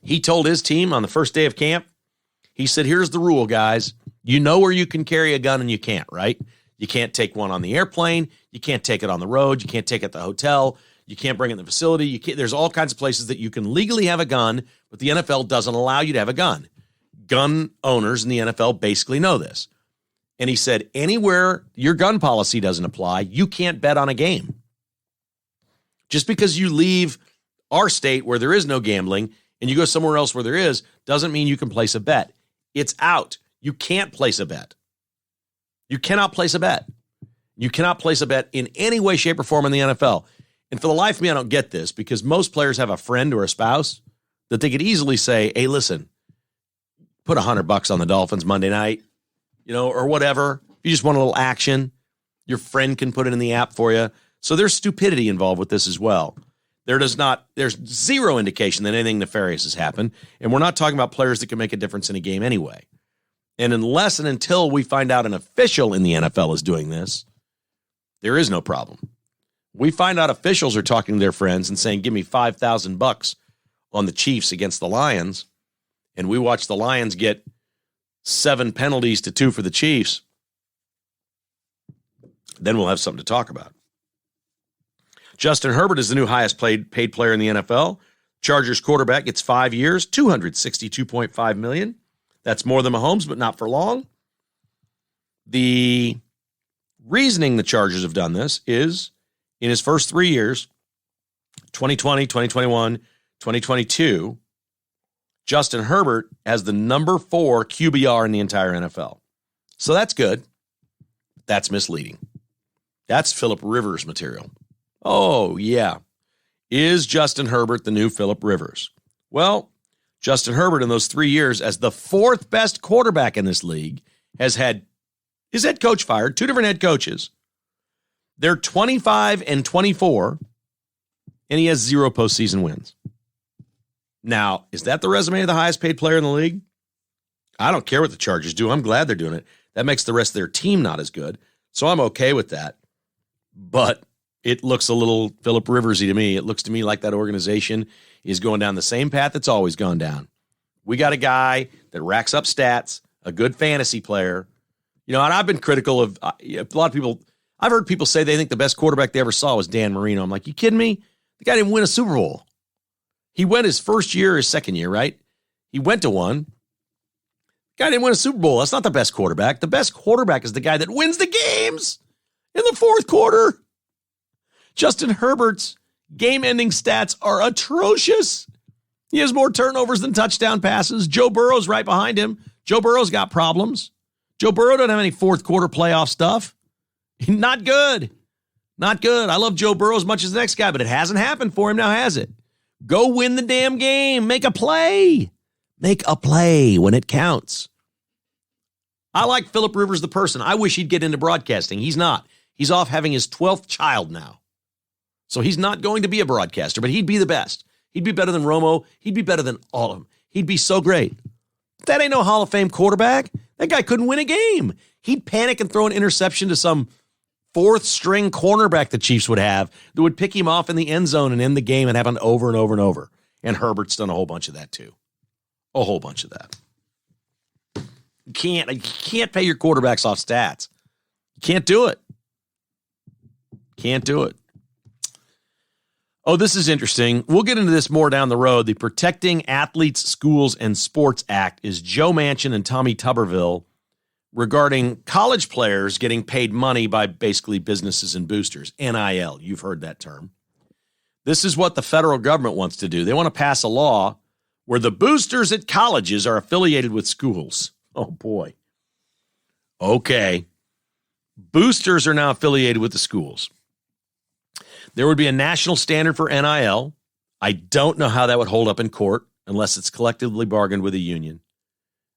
he told his team on the first day of camp, he said, here's the rule, guys. You know where you can carry a gun and you can't, right? You can't take one on the airplane. You can't take it on the road. You can't take it at the hotel. You can't bring it in the facility. There's all kinds of places that you can legally have a gun, but the NFL doesn't allow you to have a gun. Gun owners in the NFL basically know this. And he said, anywhere your gun policy doesn't apply, you can't bet on a game. Just because you leave our state where there is no gambling and you go somewhere else where there is, doesn't mean you can place a bet. It's out. You can't place a bet. You cannot place a bet. You cannot place a bet in any way, shape, or form in the NFL. And for the life of me, I don't get this because most players have a friend or a spouse that they could easily say, hey, listen, put $100 on the Dolphins Monday night, or whatever. If you just want a little action, your friend can put it in the app for you. So there's stupidity involved with this as well. There's zero indication that anything nefarious has happened. And we're not talking about players that can make a difference in a game anyway. And unless and until we find out an official in the NFL is doing this, there is no problem. We find out officials are talking to their friends and saying, give me $5,000 on the Chiefs against the Lions. And we watch the Lions get 7 penalties to 2 for the Chiefs. Then we'll have something to talk about. Justin Herbert is the new highest paid player in the NFL. Chargers quarterback gets 5 years, $262.5 million. That's more than Mahomes, but not for long. The reasoning the Chargers have done this is in his first 3 years, 2020, 2021, 2022, Justin Herbert has the number 4 QBR in the entire NFL. So that's good. That's misleading. That's Phillip Rivers material. Oh, yeah. Is Justin Herbert the new Phillip Rivers? Well, Justin Herbert in those 3 years as the 4th best quarterback in this league has had his head coach fired, 2 different head coaches. They're 25-24, and he has 0 postseason wins. Now, is that the resume of the highest paid player in the league? I don't care what the Chargers do. I'm glad they're doing it. That makes the rest of their team not as good, so I'm okay with that. But it looks a little Phillip Riversy to me. It looks to me like that organization is going down the same path it's always gone down. We got a guy that racks up stats, a good fantasy player. And I've been critical of a lot of people. I've heard people say they think the best quarterback they ever saw was Dan Marino. I'm like, you kidding me? The guy didn't win a Super Bowl. He went his first year, his second year, right? He went to one. The guy didn't win a Super Bowl. That's not the best quarterback. The best quarterback is the guy that wins the games in the fourth quarter. Justin Herbert's game-ending stats are atrocious. He has more turnovers than touchdown passes. Joe Burrow's right behind him. Joe Burrow's got problems. Joe Burrow doesn't have any fourth quarter playoff stuff. Not good. Not good. I love Joe Burrow as much as the next guy, but it hasn't happened for him now, has it? Go win the damn game. Make a play. Make a play when it counts. I like Phillip Rivers the person. I wish he'd get into broadcasting. He's not. He's off having his 12th child now. So he's not going to be a broadcaster, but he'd be the best. He'd be better than Romo. He'd be better than all of them. He'd be so great. That ain't no Hall of Fame quarterback. That guy couldn't win a game. He'd panic and throw an interception to some 4th-string cornerback the Chiefs would have that would pick him off in the end zone and end the game and happen over and over and over. And Herbert's done a whole bunch of that too. A whole bunch of that. You can't pay your quarterbacks off stats. You can't do it. Can't do it. Oh, this is interesting. We'll get into this more down the road. The Protecting Athletes, Schools, and Sports Act is Joe Manchin and Tommy Tuberville regarding college players getting paid money by basically businesses and boosters. NIL, you've heard that term. This is what the federal government wants to do. They want to pass a law where the boosters at colleges are affiliated with schools. Oh, boy. Okay. Boosters are now affiliated with the schools. There would be a national standard for NIL. I don't know how that would hold up in court. unless it's collectively bargained with a union.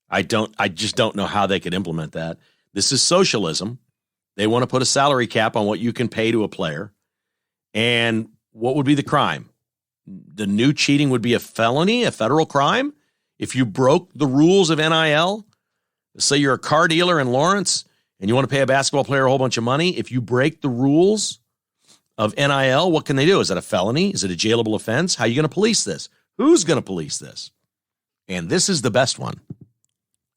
I just don't know how they could implement that. This is socialism. They want to put a salary cap on what you can pay to a player. And what would be the crime? The new cheating would be a felony, a federal crime. If you broke the rules of NIL, say you're a car dealer in Lawrence and you want to pay a basketball player a whole bunch of money, if you break the rules of NIL, what can they do? Is that a felony? Is it a jailable offense? How are you going to police this? Who's going to police this? And this is the best one.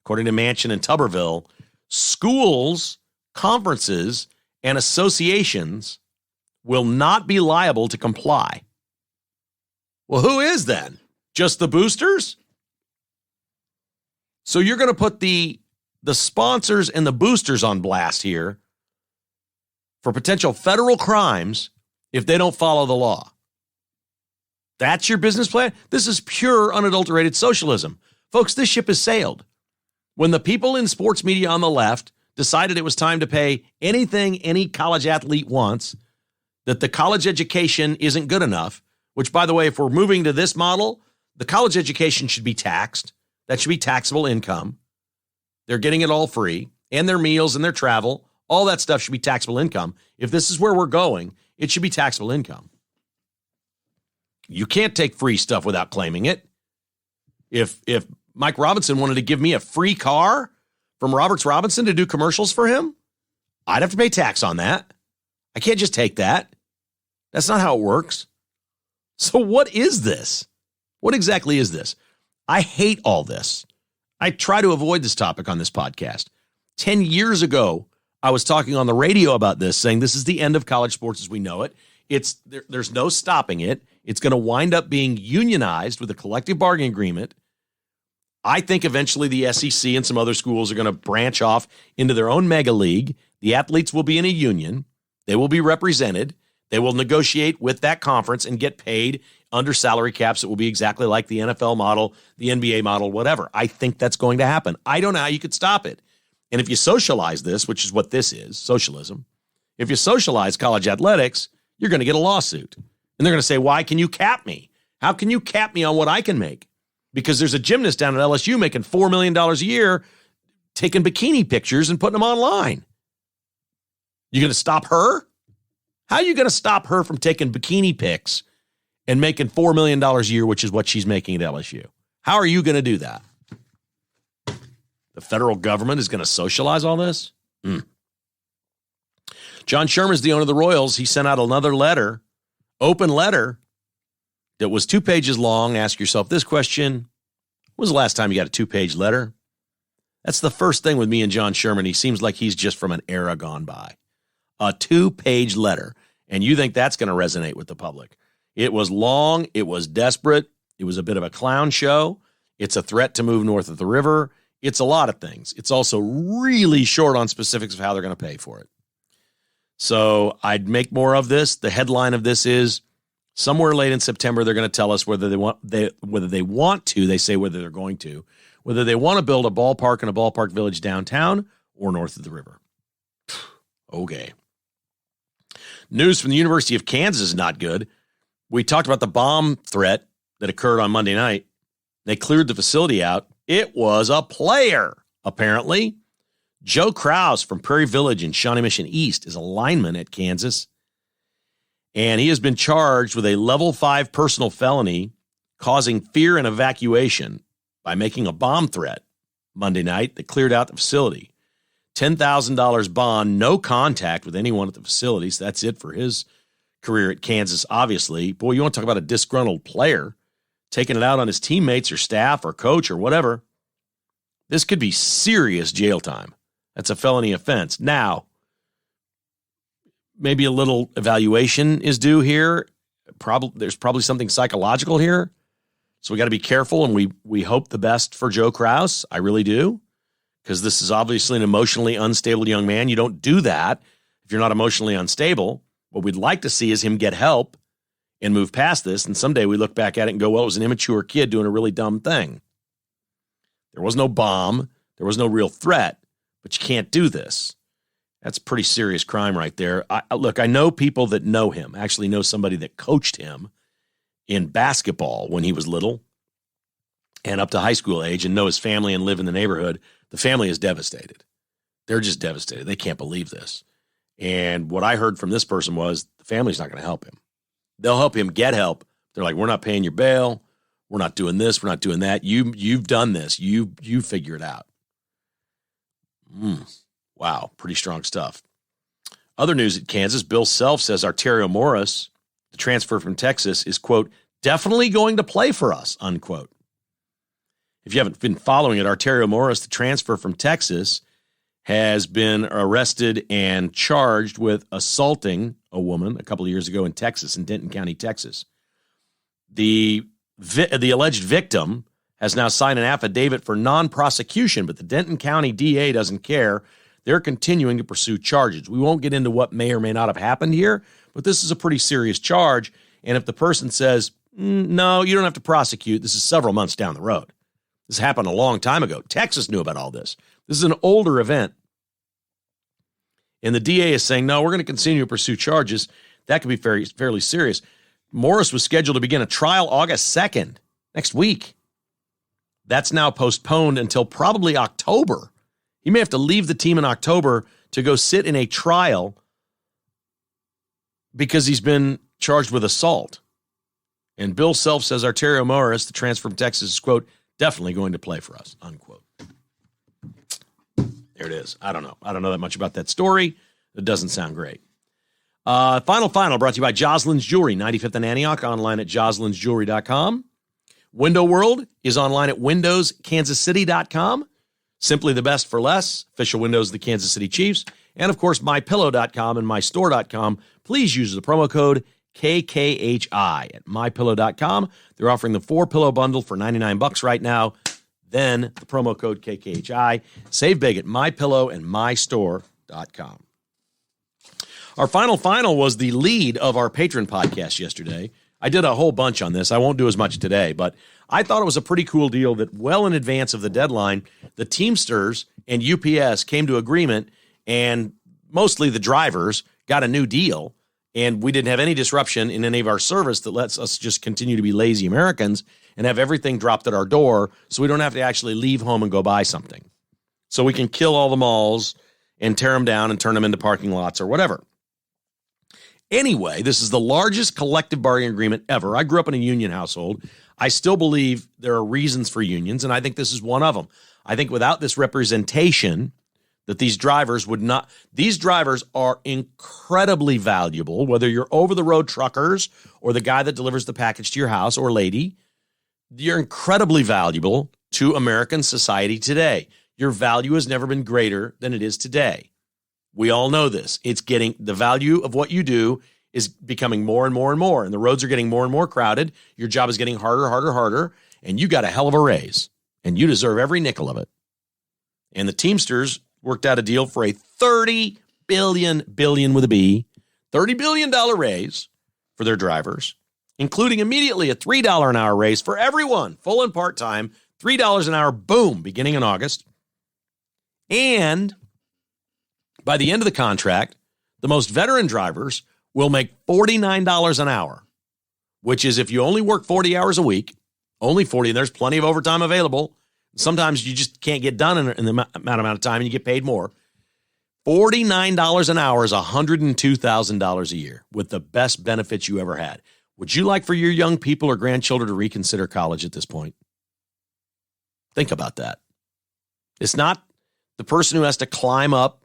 According to Manchin and Tuberville, schools, conferences, and associations will not be liable to comply. Well, who is then? Just the boosters? So you're going to put the sponsors and the boosters on blast here for potential federal crimes if they don't follow the law. That's your business plan? This is pure, unadulterated socialism. Folks, this ship has sailed. When the people in sports media on the left decided it was time to pay anything any college athlete wants, that the college education isn't good enough, which, by the way, if we're moving to this model, the college education should be taxed. That should be taxable income. They're getting it all free, and their meals and their travel, all that stuff should be taxable income. If this is where we're going, it should be taxable income. You can't take free stuff without claiming it. If Mike Robinson wanted to give me a free car from Roberts Robinson to do commercials for him, I'd have to pay tax on that. I can't just take that. That's not how it works. So what is this? What exactly is this? I hate all this. I try to avoid this topic on this podcast. 10 years ago, I was talking on the radio about this, saying this is the end of college sports as we know it. There's no stopping it. It's going to wind up being unionized with a collective bargaining agreement. I think eventually the SEC and some other schools are going to branch off into their own mega league. The athletes will be in a union. They will be represented. They will negotiate with that conference and get paid under salary caps. It will be exactly like the NFL model, the NBA model, whatever. I think that's going to happen. I don't know how you could stop it. And if you socialize this, which is what this is, socialism, if you socialize college athletics, you're going to get a lawsuit. And they're going to say, why can you cap me? How can you cap me on what I can make? Because there's a gymnast down at LSU making $4 million a year taking bikini pictures and putting them online. You going to stop her? How are you going to stop her from taking bikini pics and making $4 million a year, which is what she's making at LSU? How are you going to do that? The federal government is going to socialize all this? John Sherman's the owner of the Royals. He sent out another letter, open letter, that was 2 pages long. Ask yourself this question. When was the last time you got a 2-page letter? That's the first thing with me and John Sherman. He seems like he's just from an era gone by. A 2-page letter. And you think that's going to resonate with the public. It was long. It was desperate. It was a bit of a clown show. It's a threat to move north of the river. It's a lot of things. It's also really short on specifics of how they're going to pay for it. So I'd make more of this. The headline of this is, somewhere late in September, they're going to tell us whether they want to, they say whether they're going to, whether they want to build a ballpark in a ballpark village downtown or north of the river. Okay. News from the University of Kansas is not good. We talked about the bomb threat that occurred on Monday night. They cleared the facility out. It was a player, apparently. Joe Krause from Prairie Village in Shawnee Mission East is a lineman at Kansas. And he has been charged with a level 5 personal felony causing fear and evacuation by making a bomb threat Monday night that cleared out the facility. $10,000 bond, no contact with anyone at the facility. So that's it for his career at Kansas, obviously. Boy, you want to talk about a disgruntled player taking it out on his teammates or staff or coach or whatever. This could be serious jail time. That's a felony offense. Now, maybe a little evaluation is due here. There's probably something psychological here. So we got to be careful, and we hope the best for Joe Krause. I really do, because this is obviously an emotionally unstable young man. You don't do that if you're not emotionally unstable. What we'd like to see is him get help and move past this, and someday we look back at it and go, well, it was an immature kid doing a really dumb thing. There was no bomb. There was no real threat, but you can't do this. That's pretty serious crime right there. Look, I know people that know him, actually know somebody that coached him in basketball when he was little. and up to high school age and know his family and live in the neighborhood, the family is devastated. They're just devastated. They can't believe this. And what I heard from this person was the family's not going to help him. They'll help him get help. They're like, we're not paying your bail. We're not doing this. We're not doing that. You've done this. You figure it out. Wow, pretty strong stuff. Other news at Kansas, Bill Self says Arterio Morris, the transfer from Texas, is, quote, definitely going to play for us, unquote. If you haven't been following it, Arterio Morris, the transfer from Texas, has been arrested and charged with assaulting a woman a couple of years ago in Texas, in Denton County, Texas. The alleged victim has now signed an affidavit for non-prosecution, but the Denton County DA doesn't care. They're continuing to pursue charges. We won't get into what may or may not have happened here, but this is a pretty serious charge. And if the person says, no, you don't have to prosecute, this is several months down the road. This happened a long time ago. Texas knew about all this. This is an older event. And the DA is saying, no, we're going to continue to pursue charges. That could be fairly serious. Morris was scheduled to begin a trial August 2nd, next week. That's now postponed until probably October. He may have to leave the team in October to go sit in a trial because he's been charged with assault. And Bill Self says Arterio Morris, the transfer from Texas, is, quote, definitely going to play for us, unquote. There it is. I don't know. I don't know that much about that story. It doesn't sound great. Final brought to you by Jocelyn's Jewelry, 95th and Antioch, online at joslynsjewelry.com. Window World is online at windowskansascity.com. Simply the best for less, official windows of the Kansas City Chiefs. And, of course, mypillow.com and mystore.com. Please use the promo code KKHI at mypillow.com. They're offering the 4-pillow bundle for $99 right now. Then the promo code KKHI. Save big at mypillow and mystore.com. Our final was the lead of our patron podcast yesterday. I did a whole bunch on this. I won't do as much today, but I thought it was a pretty cool deal that well in advance of the deadline, the Teamsters and UPS came to agreement, and mostly the drivers got a new deal, and we didn't have any disruption in any of our service that lets us just continue to be lazy Americans and have everything dropped at our door so we don't have to actually leave home and go buy something. So we can kill all the malls and tear them down and turn them into parking lots or whatever. Anyway, this is the largest collective bargaining agreement ever. I grew up in a union household. I still believe there are reasons for unions, and I think this is one of them. I think without this representation, that these drivers are incredibly valuable, whether you're over-the-road truckers or the guy that delivers the package to your house or lady, you're incredibly valuable to American society today. Your value has never been greater than it is today. We all know this. It's getting the value of what you do is becoming more and more and more, and the roads are getting more and more crowded. Your job is getting harder, and you got a hell of a raise, and you deserve every nickel of it. And the Teamsters worked out a deal for a $30 billion with a B, $30 billion raise for their drivers, including immediately a $3 an hour raise for everyone, full and part-time, $3 an hour, boom, beginning in August. And by the end of the contract, the most veteran drivers will make $49 an hour, which is if you only work 40 hours a week, only 40, and there's plenty of overtime available. Sometimes you just can't get done in the amount of time and you get paid more. $49 an hour is $102,000 a year with the best benefits you ever had. Would you like for your young people or grandchildren to reconsider college at this point? Think about that. It's not the person who has to climb up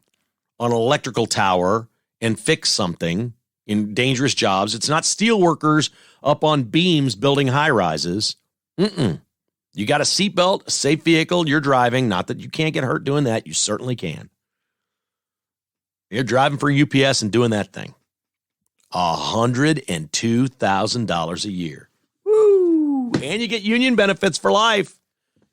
on an electrical tower and fix something in dangerous jobs. It's not steel workers up on beams building high rises. You got a seatbelt, a safe vehicle, you're driving. Not that you can't get hurt doing that. You certainly can. You're driving for UPS and doing that thing. $102,000 a year. Woo! And you get union benefits for life.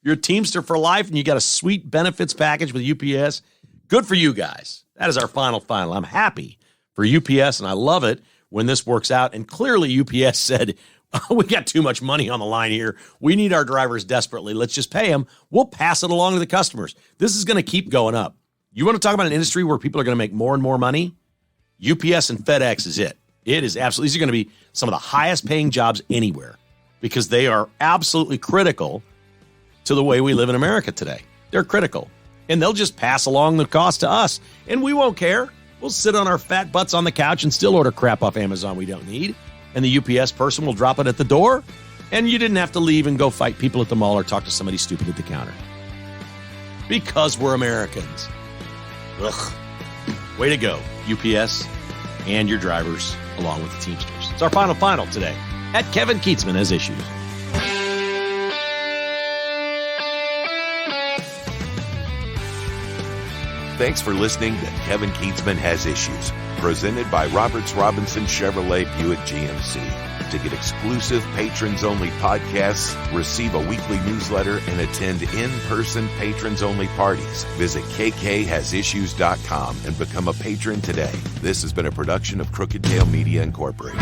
You're a Teamster for life, and you got a sweet benefits package with UPS. Good for you guys. That is our final. I'm happy for UPS, and I love it when this works out. And clearly UPS said, we got too much money on the line here. We need our drivers desperately. Let's just pay them. We'll pass it along to the customers. This is going to keep going up. You want to talk about an industry where people are going to make more and more money? UPS and FedEx is it. It is absolutely, these are going to be some of the highest paying jobs anywhere because they are absolutely critical to the way we live in America today. They're critical. And they'll just pass along the cost to us. And we won't care. We'll sit on our fat butts on the couch and still order crap off Amazon we don't need. And the UPS person will drop it at the door. And you didn't have to leave and go fight people at the mall or talk to somebody stupid at the counter. Because we're Americans. Ugh. Way to go, UPS and your drivers, along with the Teamsters. It's our final today at Kevin Keatsman Has Issues.
Thanks for listening to Kevin Keatsman Has Issues, presented by Roberts Robinson Chevrolet Buick GMC. To get exclusive patrons-only podcasts, receive a weekly newsletter, and attend in-person patrons-only parties, visit kkhasissues.com and become a patron today. This has been a production of Crooked Tail Media Incorporated.